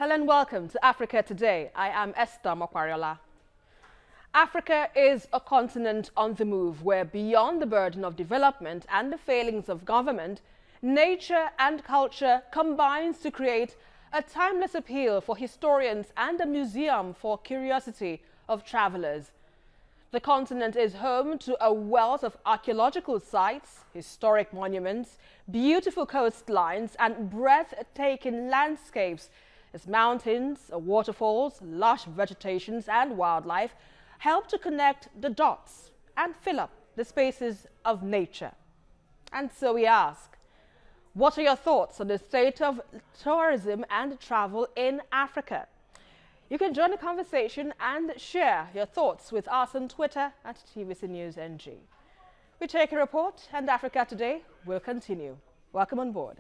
Hello and welcome to Africa Today. I am Esther Mokwariola. Africa is a continent on the move where beyond the burden of development and the failings of government, nature and culture combines to create a timeless appeal for historians and a museum for curiosity of travelers. The continent is home to a wealth of archaeological sites, historic monuments, beautiful coastlines, and breathtaking landscapes as mountains, waterfalls, lush vegetations, and wildlife help to connect the dots and fill up the spaces of nature. And so we ask, what are your thoughts on the state of tourism and travel in Africa? You can join the conversation and share your thoughts with us on Twitter at TVC News NG. We take a report, and Africa Today will continue. Welcome on board.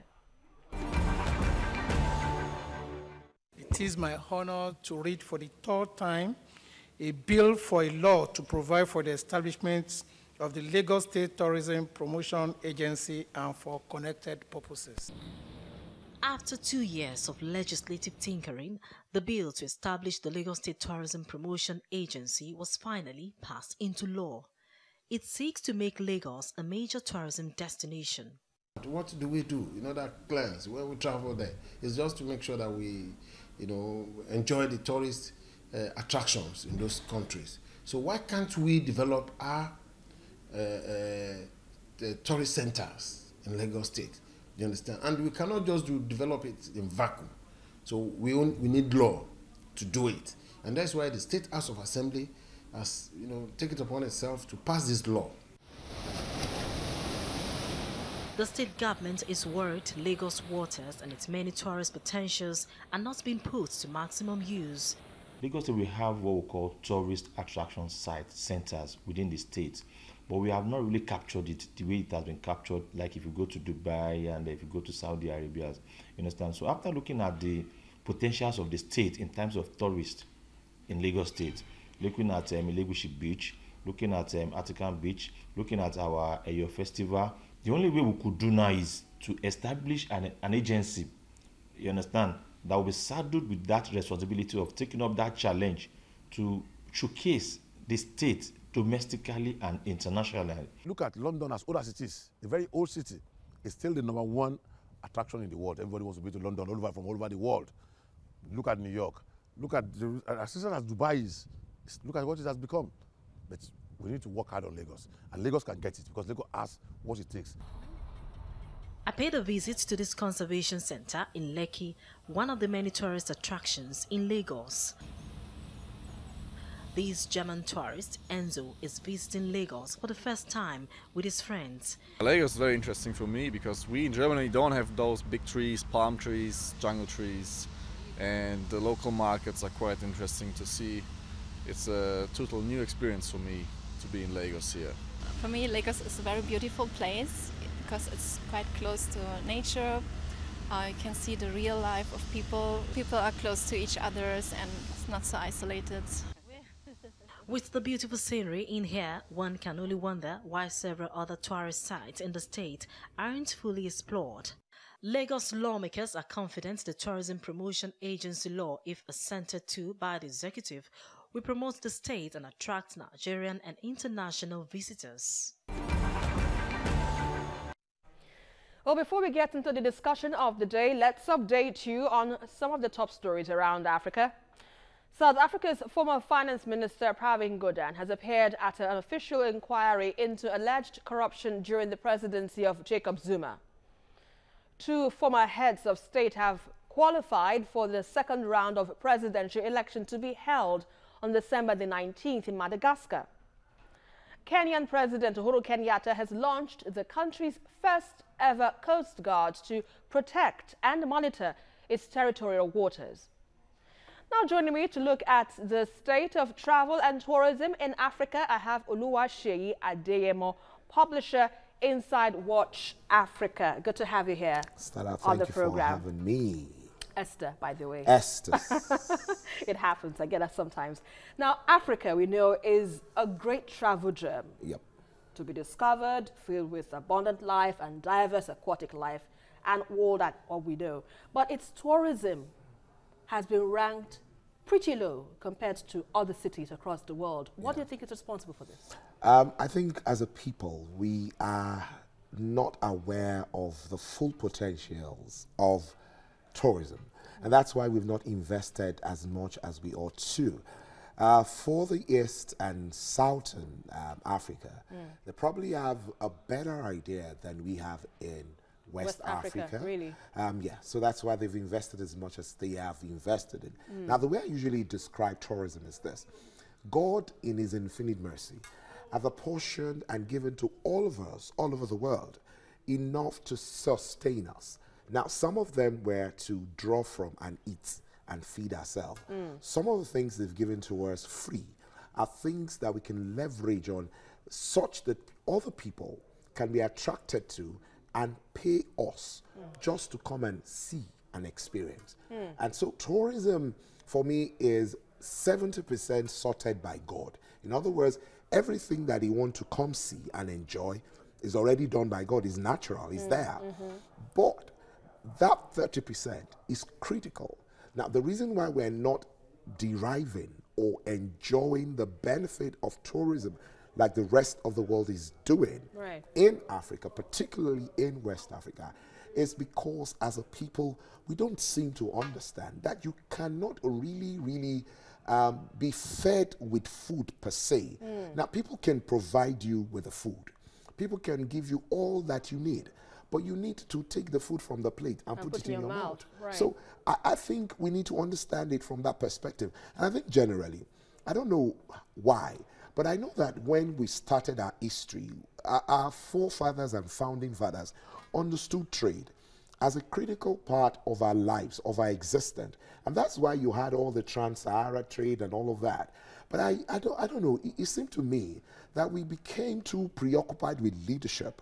It is my honor to read for the third time a bill for a law to provide for the establishment of the Lagos State Tourism Promotion Agency and for connected purposes. After 2 years of legislative tinkering, the bill to establish the Lagos State Tourism Promotion Agency was finally passed into law. It seeks to make Lagos a major tourism destination. What do we do in other clients when we travel there? It's just to make sure that we, enjoy the tourist attractions in those countries. So why can't we develop our the tourist centers in Lagos State? You understand? And we cannot just develop it in vacuum. So we need law to do it. And that's why the State House of Assembly has, taken it upon itself to pass this law. The state government is worried Lagos waters and its many tourist potentials are not being put to maximum use. Lagos State will have what we call tourist attraction site centers within the state, but we have not really captured it the way it has been captured, like if you go to Dubai and if you go to Saudi Arabia, you understand? So after looking at the potentials of the state in terms of tourists in Lagos State, looking at Ilegushi Beach, looking at Atikan Beach, looking at our Eyo Festival, the only way we could do now is to establish an agency, you understand, that will be saddled with that responsibility of taking up that challenge to showcase the state domestically and internationally. Look at London as old as it is, a very old city. It's still the #1 attraction in the world. Everybody wants to be to London from all over the world. Look at New York. Look at as recent as Dubai is. Look at what it has become. But we need to work hard on Lagos. And Lagos can get it because Lagos has what it takes. I paid a visit to this conservation center in Lekki, one of the many tourist attractions in Lagos. This German tourist, Enzo, is visiting Lagos for the first time with his friends. Lagos is very interesting for me because we in Germany don't have those big trees, palm trees, jungle trees, and the local markets are quite interesting to see. It's a total new experience for me to be in Lagos here. For me, Lagos is a very beautiful place because it's quite close to nature. You can see the real life of people. People are close to each other and it's not so isolated. With the beautiful scenery in here, one can only wonder why several other tourist sites in the state aren't fully explored. Lagos lawmakers are confident the Tourism Promotion Agency law, if assented to by the executive, will promote the state and attract Nigerian and international visitors. Well, before we get into the discussion of the day, let's update you on some of the top stories around Africa. South Africa's former finance minister Pravin Gordhan has appeared at an official inquiry into alleged corruption during the presidency of Jacob Zuma. 2 former heads of state have qualified for the second round of presidential election to be held on December the 19th in Madagascar. Kenyan President Uhuru Kenyatta has launched the country's first ever Coast Guard to protect and monitor its territorial waters. Now joining me to look at the state of travel and tourism in Africa, I have Oluwaseyi Adeyemo, publisher Inside Watch Africa. Good to have you here on the program. Thank you for having me. Esther, by the way. Esther. It happens. I get that sometimes. Now, Africa, we know, is a great travel gem. Yep. To be discovered, filled with abundant life and diverse aquatic life, and all that, what we know. But its tourism has been ranked pretty low compared to other cities across the world. What do you think is responsible for this? I think as a people, we are not aware of the full potentials of tourism. And that's why we've not invested as much as we ought to. For the East and Southern Africa, they probably have a better idea than we have in West Africa. Really? Yeah, so that's why they've invested as much as they have invested in. Now, the way I usually describe tourism is this. God, in his infinite mercy, have apportioned and given to all of us, all over the world, enough to sustain us. Now, some of them were to draw from and eat and feed ourselves. Some of the things they've given to us free are things that we can leverage on such that other people can be attracted to and pay us just to come and see and experience. And so tourism, for me, is 70% sorted by God. In other words, everything that he wants to come see and enjoy is already done by God. It's natural, it's there. But that 30% is critical. Now, the reason why we're not deriving or enjoying the benefit of tourism like the rest of the world is doing in Africa, particularly in West Africa, is because as a people, we don't seem to understand that you cannot really be fed with food per se. Now, people can provide you with the food. People can give you all that you need, but you need to take the food from the plate and put it in your mouth. So I think we need to understand it from that perspective. And I think generally, I don't know why, but I know that when we started our history, our forefathers and founding fathers understood trade as a critical part of our lives, of our existence. And that's why you had all the trans-Sahara trade and all of that. But I don't know, it seemed to me that we became too preoccupied with leadership,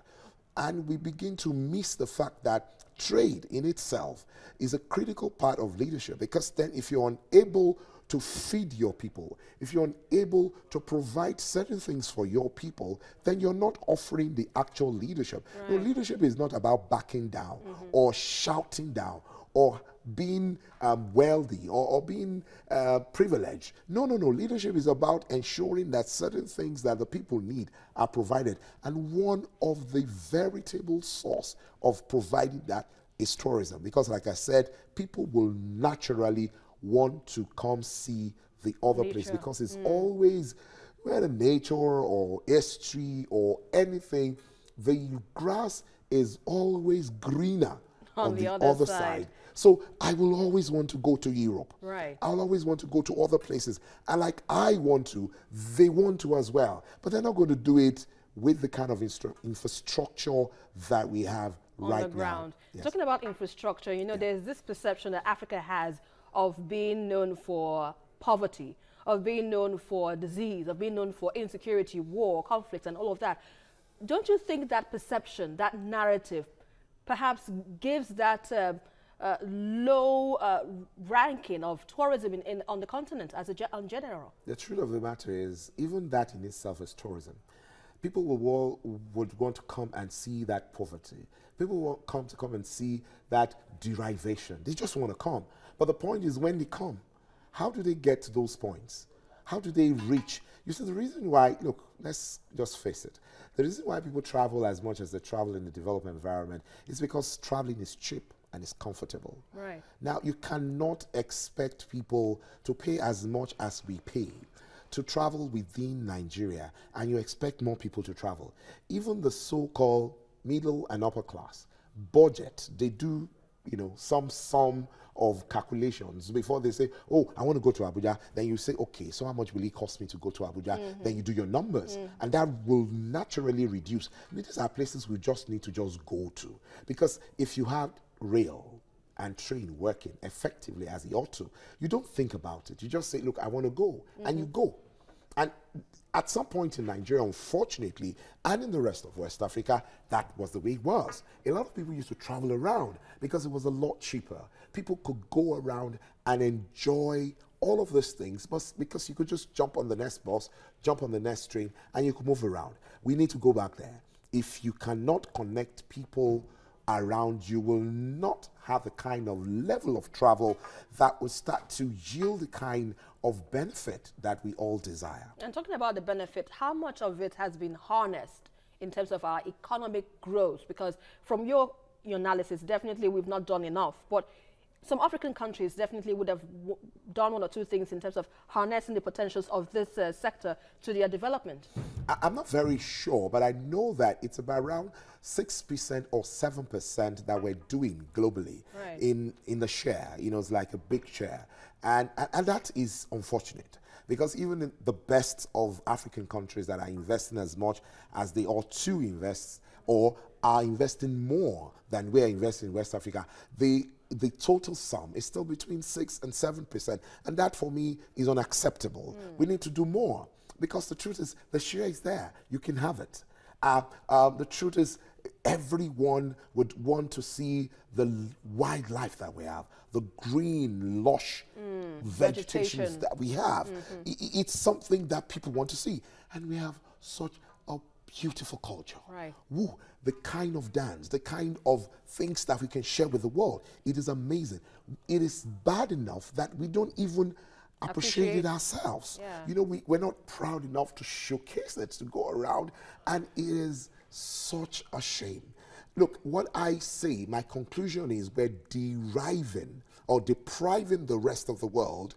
and we begin to miss the fact that trade in itself is a critical part of leadership, because then if you're unable to feed your people, if you're unable to provide certain things for your people, then you're not offering the actual leadership. No, leadership is not about backing down or shouting down or being wealthy or being privileged. No. Leadership is about ensuring that certain things that the people need are provided. And one of the veritable source of providing that is tourism. Because like I said, people will naturally want to come see the other place, because it's always, whether nature or history or anything, the grass is always greener on the other side. So I will always want to go to Europe. I'll always want to go to other places. And like I want to, they want to as well. But they're not going to do it with the kind of infrastructure that we have right now. On the ground. Yes. Talking about infrastructure, you know, there's this perception that Africa has of being known for poverty, of being known for disease, of being known for insecurity, war, conflict, and all of that. Don't you think that perception, that narrative, perhaps gives that low ranking of tourism on the continent as in general? The truth of the matter is, even that in itself is tourism. People would want to come and see that poverty. People will come and see that derivation. They just want to come. But the point is, when they come, how do they get to those points? How do they reach? You see, the reason why, look, let's just face it. The reason why people travel as much as they travel in the developed environment is because traveling is cheap and it's comfortable. Now, you cannot expect people to pay as much as we pay to travel within Nigeria, and you expect more people to travel. Even the so-called middle and upper class budget, they do, you know, some of calculations before they say, oh, I want to go to Abuja. Then you say, okay, so how much will it cost me to go to Abuja? Then you do your numbers, and that will naturally reduce. These are places we just need to just go to, because if you have rail and train working effectively as it ought to, you don't think about it. You just say, look, I want to go, and you go. And at some point in Nigeria, unfortunately, and in the rest of West Africa, that was the way it was. A lot of people used to travel around because it was a lot cheaper. People could go around and enjoy all of these things, but because you could just jump on the next bus, jump on the next train, and you could move around. We need to go back there. If you cannot connect people around, you will not have the kind of level of travel that will start to yield the kind of benefit that we all desire. And talking about the benefit, how much of it has been harnessed in terms of our economic growth? Because from your analysis, definitely we've not done enough. But some African countries definitely would have done one or two things in terms of harnessing the potentials of this sector to their development. I'm not very sure, but I know that it's about around 6% or 7% that we're doing globally in the share. You know, it's like a big share. And that is unfortunate, because even in the best of African countries that are investing as much as they ought to invest, or are investing more than we're investing in West Africa, the total sum is still between 6 and 7%. And that, for me, is unacceptable. We need to do more, because the truth is, the share is there. You can have it. The truth is, everyone would want to see the wildlife that we have, the green, lush vegetations that we have. It's something that people want to see. And we have such a beautiful culture. Woo, the kind of dance, the kind of things that we can share with the world. It is amazing. It is bad enough that we don't even appreciate it ourselves. You know, we're not proud enough to showcase it, to go around, and it is such a shame. Look, what I say, my conclusion is, we're deriving or depriving the rest of the world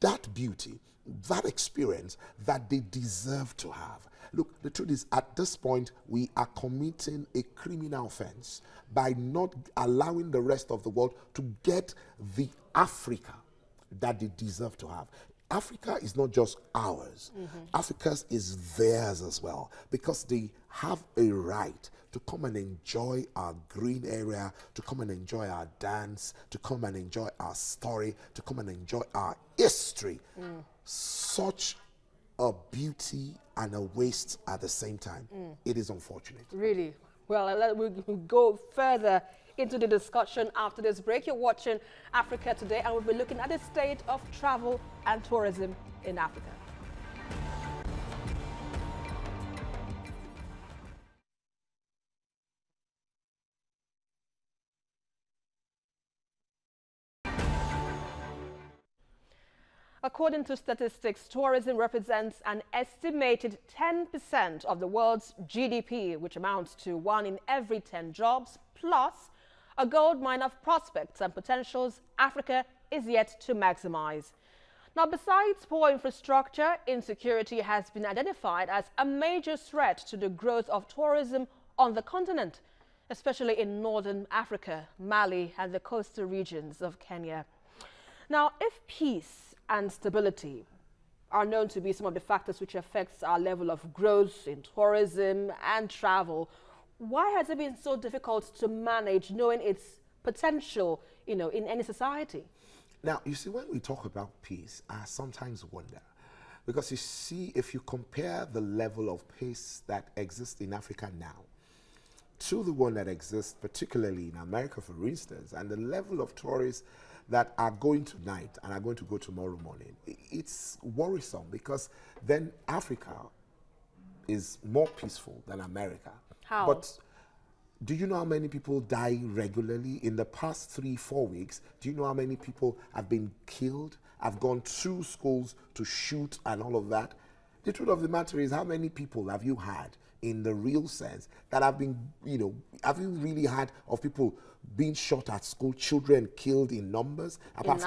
that beauty, that experience that they deserve to have. Look, the truth is, at this point, we are committing a criminal offense by not allowing the rest of the world to get the Africa that they deserve to have. Africa is not just ours. Africa's is theirs as well, because they have a right to come and enjoy our green area, to come and enjoy our dance, to come and enjoy our story, to come and enjoy our history. Such a beauty and a waste at the same time. It is unfortunate. Really? Well, we'll go further into the discussion after this break. You're watching Africa Today, and we'll be looking at the state of travel and tourism in Africa. According to statistics, tourism represents an estimated 10% of the world's GDP, which amounts to 1 in every 10 jobs, plus a gold mine of prospects and potentials Africa is yet to maximize. Now, besides poor infrastructure, insecurity has been identified as a major threat to the growth of tourism on the continent, especially in northern Africa, Mali, and the coastal regions of Kenya. Now, if peace and stability are known to be some of the factors which affects our level of growth in tourism and travel, why has it been so difficult to manage, knowing its potential, you know, in any society? Now, you see, when we talk about peace, I sometimes wonder, because you see, if you compare the level of peace that exists in Africa now to the one that exists particularly in America, for instance, and the level of tourists that are going tonight and are going to go tomorrow morning, it's worrisome, because then Africa is more peaceful than America. How? But do you know how many people die regularly in the past 3-4 weeks? Do you know how many people have been killed, have gone through schools to shoot and all of that? The truth of the matter is, how many people have you had in the real sense that have been, you know, have you really had of people being shot at school, children killed in numbers, apart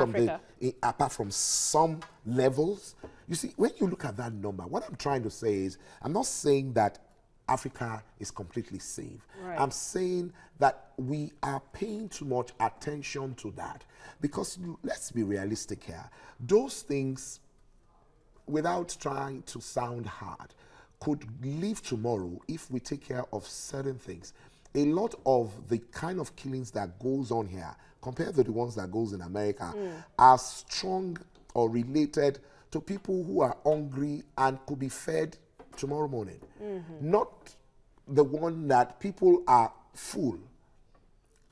from some levels? You see, when you look at that number, what I'm trying to say is, I'm not saying that Africa is completely safe. I'm saying that we are paying too much attention to that, because let's be realistic here. Those things, without trying to sound hard, could leave tomorrow if we take care of certain things. A lot of the kind of killings that goes on here, compared to the ones that goes in America, are strong or related to people who are hungry and could be fed tomorrow morning. Not the one that people are full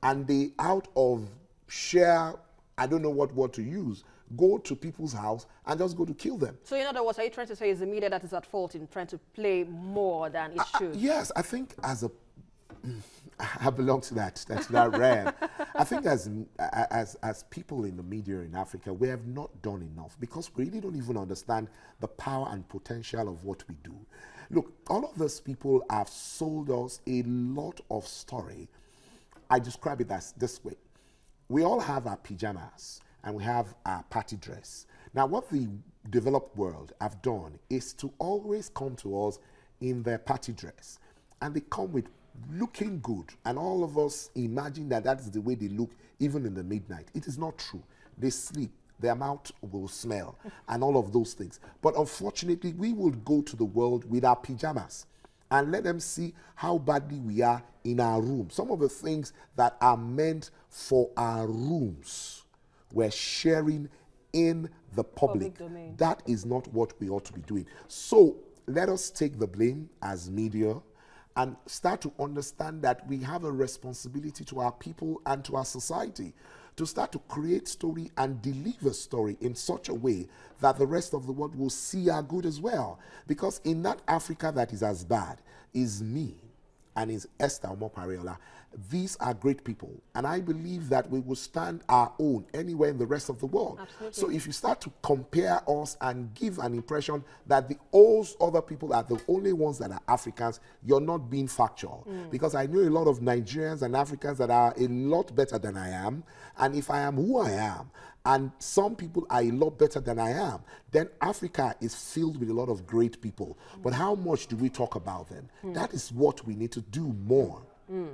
and they, out of sheer, I don't know what word to use, go to people's house and just go to kill them. So in other words, are you trying to say it's the media that is at fault in trying to play more than it should? Yes, I think as a I belong to that realm. I think as people in the media in Africa, we have not done enough because we really don't even understand the power and potential of what we do. Look, all of those people have sold us a lot of story. I describe it as this way. We all have our pajamas and we have our party dress. Now, what the developed world have done is to always come to us in their party dress. And they come with looking good. And all of us imagine that that is the way they look even in the midnight. It is not true. They sleep. Their mouth will smell and all of those things. But unfortunately, we will go to the world with our pajamas and let them see how badly we are in our room. Some of the things that are meant for our rooms, we're sharing in the public. That is not what we ought to be doing. So let us take the blame as media and start to understand that we have a responsibility to our people and to our society to start to create story and deliver story in such a way that the rest of the world will see our good as well. Because in that Africa that is as bad is me and is Esther Omopariola. These are great people, and I believe that we will stand our own anywhere in the rest of the world. Absolutely. So if you start to compare us and give an impression that all other people are the only ones that are Africans, you're not being factual. Because I know a lot of Nigerians and Africans that are a lot better than I am, and if I am who I am, and some people are a lot better than I am, then Africa is filled with a lot of great people. But how much do we talk about them? That is what we need to do more.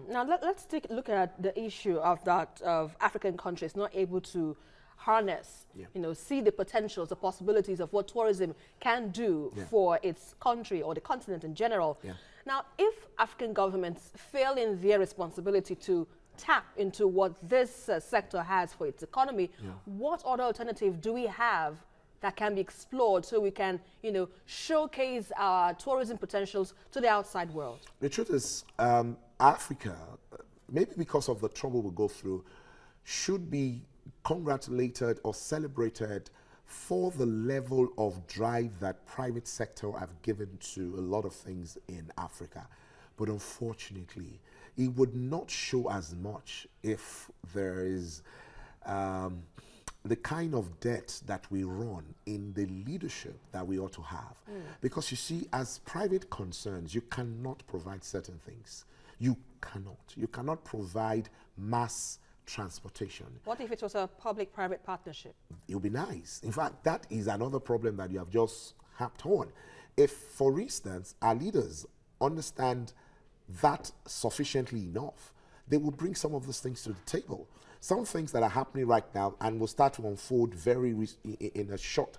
Now let's take a look at the issue of that of African countries not able to harness, see the potentials, the possibilities of what tourism can do for its country or the continent in general. Now, if African governments fail in their responsibility to tap into what this sector has for its economy, what other alternative do we have that can be explored so we can, showcase our tourism potentials to the outside world? The truth is, Africa, maybe because of the trouble we go through, should be congratulated or celebrated for the level of drive that private sector have given to a lot of things in Africa. But unfortunately, it would not show as much if there is the kind of debt that we run in the leadership that we ought to have. Because you see, as private concerns, you cannot provide certain things. You cannot provide mass transportation. What if it was a public-private partnership? It would be nice. In fact, that is another problem that you have just harped on. If, for instance, our leaders understand that sufficiently enough, they will bring some of those things to the table. Some things that are happening right now and will start to unfold in a short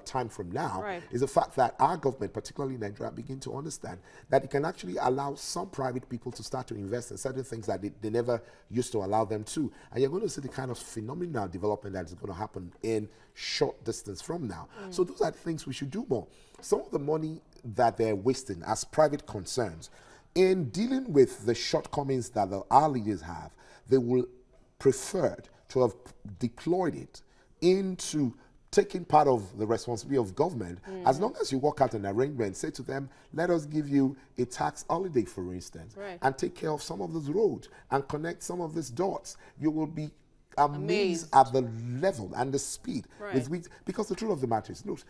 time from now is the fact that our government, particularly Nigeria, begin to understand that it can actually allow some private people to start to invest in certain things that they never used to allow them to. And you're going to see the kind of phenomenal development that is going to happen in short distance from now. So those are the things we should do more. Some of the money that they're wasting as private concerns in dealing with the shortcomings that our leaders have, they will prefer to have deployed it into taking part of the responsibility of government. As long as you work out an arrangement, say to them, let us give you a tax holiday, for instance, and take care of some of those roads and connect some of these dots. You will be amazed at the level and the speed with which, because the truth of the matter is, look,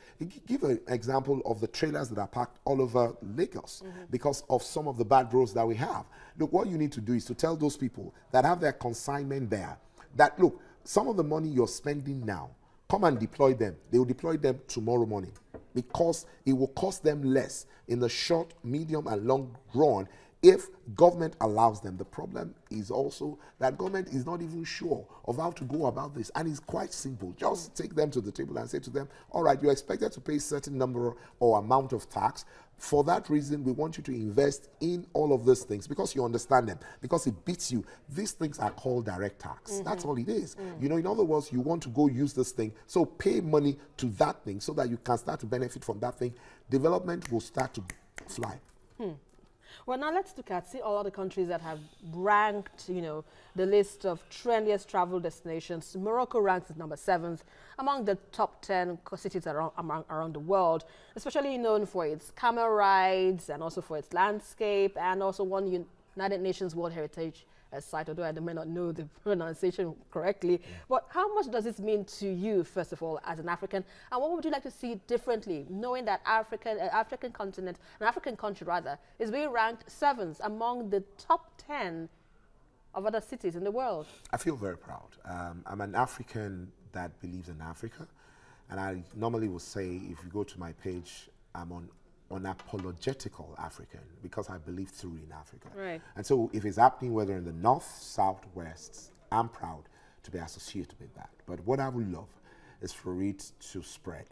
give an example of the trailers that are parked all over Lagos because of some of the bad roads that we have. Look, what you need to do is to tell those people that have their consignment there that, look, some of the money you're spending now, come and deploy them. They will deploy them tomorrow morning because it will cost them less in the short, medium, and long run if government allows them. The problem is also that government is not even sure of how to go about this. And it's quite simple. Just take them to the table and say to them, all right, you're expected to pay a certain number or amount of tax. For that reason, we want you to invest in all of these things because you understand them, because it beats you. These things are called direct tax. That's all it is. You know, in other words, you want to go use this thing, so pay money to that thing so that you can start to benefit from that thing. Development will start to fly. Well, now let's look at all other countries that have ranked, the list of trendiest travel destinations. Morocco ranks as number 7th among the top 10 cities around the world, especially known for its camel rides and also for its landscape and also one United Nations World Heritage Site, although I may not know the pronunciation correctly. But how much does this mean to you, first of all, as an African? And what would you like to see differently, knowing that African continent, an African country rather, is being ranked 7th among the top 10 of other cities in the world? I feel very proud. I'm an African that believes in Africa. And I normally will say, if you go to my page, I'm on unapologetical African, because I believe through in Africa. Right. And so if it's happening, whether in the north, south, west, I'm proud to be associated with that. But what I would love is for it to spread.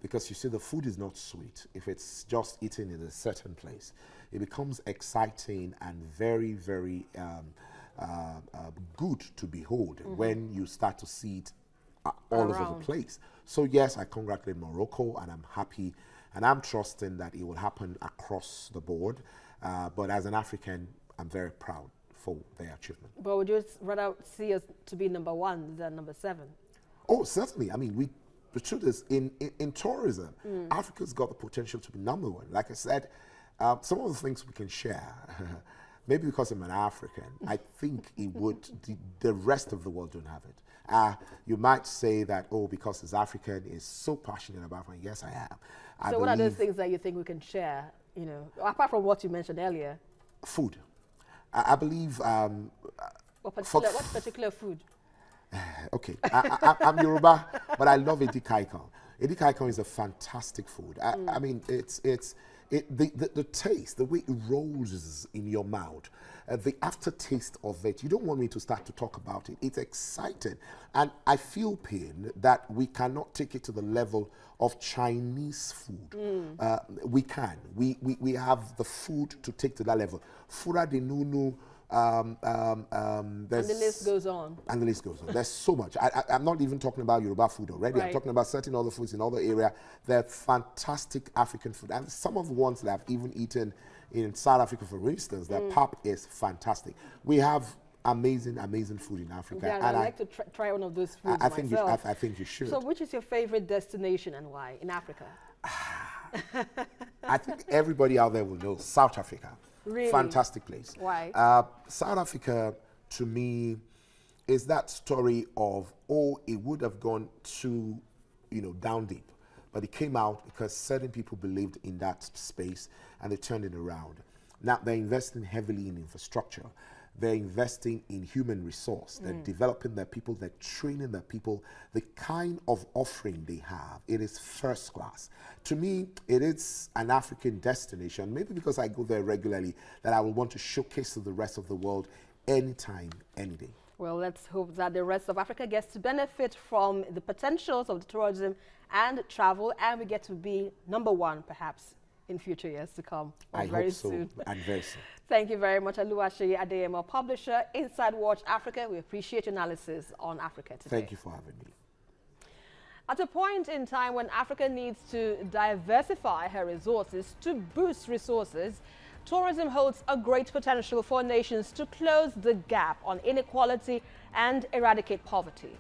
Because you see, the food is not sweet. If it's just eaten in a certain place, it becomes exciting and very, very good to behold when you start to see it all over the place. So yes, I congratulate Morocco, and I'm happy, and I'm trusting that it will happen across the board. But as an African, I'm very proud for their achievement. But would you rather see us to be number 1 than number 7? Oh, certainly. I mean, the truth is, in tourism, Africa's got the potential to be number 1. Like I said, some of the things we can share, maybe because I'm an African, I think it would, the rest of the world don't have it. You might say that, oh, because it's African, is so passionate about it. Yes, I am. So what are those things that you think we can share, you know, apart from what you mentioned earlier? Food. I believe... what particular food? Okay, I'm Yoruba, but I love edikaikong. Edikaikong is a fantastic food. I mean, the taste, the way it rolls in your mouth, the aftertaste of it, you don't want me to start to talk about it. It's exciting. And I feel pain that we cannot take it to the level of Chinese food. We can. We have the food to take to that level. Fura de Nunu, and the list goes on. And the list goes on. There's so much. I'm not even talking about Yoruba food already. Right. I'm talking about certain other foods in other areas. They're fantastic African food. And some of the ones that I've even eaten in South Africa, for instance, their pap is fantastic. We have amazing food in Africa. Yeah, and I'd like to try one of those foods myself. I think you should. So which is your favorite destination and why in Africa? I think everybody out there will know South Africa. Really? Fantastic place. Why? South Africa, to me, is that story of, oh, it would have gone too, down deep. But it came out because certain people believed in that space and they turned it around. Now they're investing heavily in infrastructure. They're investing in human resource. They're developing their people. They're training their people. The kind of offering they have, it is first class. To me, it is an African destination, maybe because I go there regularly, that I will want to showcase to the rest of the world anytime, any day. Well, let's hope that the rest of Africa gets to benefit from the potentials of the tourism and travel, and we get to be number 1, perhaps, in future years to come. I hope so, and very soon. Thank you very much, Oluwaseyi Adeyemo, publisher, Inside Watch Africa. We appreciate your analysis on Africa today. Thank you for having me. At a point in time when Africa needs to diversify her resources to boost resources, tourism holds a great potential for nations to close the gap on inequality and eradicate poverty.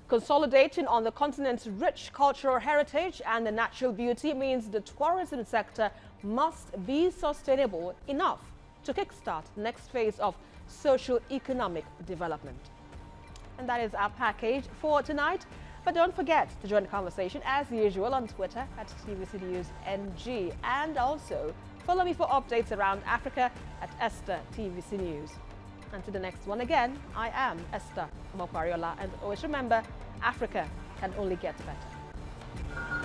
Consolidating on the continent's rich cultural heritage and the natural beauty means the tourism sector must be sustainable enough to kickstart the next phase of socio-economic development. And that is our package for tonight. But don't forget to join the conversation as usual on Twitter at TVC News NG, and also follow me for updates around Africa at Esther TVC News. Until the next one again, I am Esther Mokwariola, and always remember, Africa can only get better.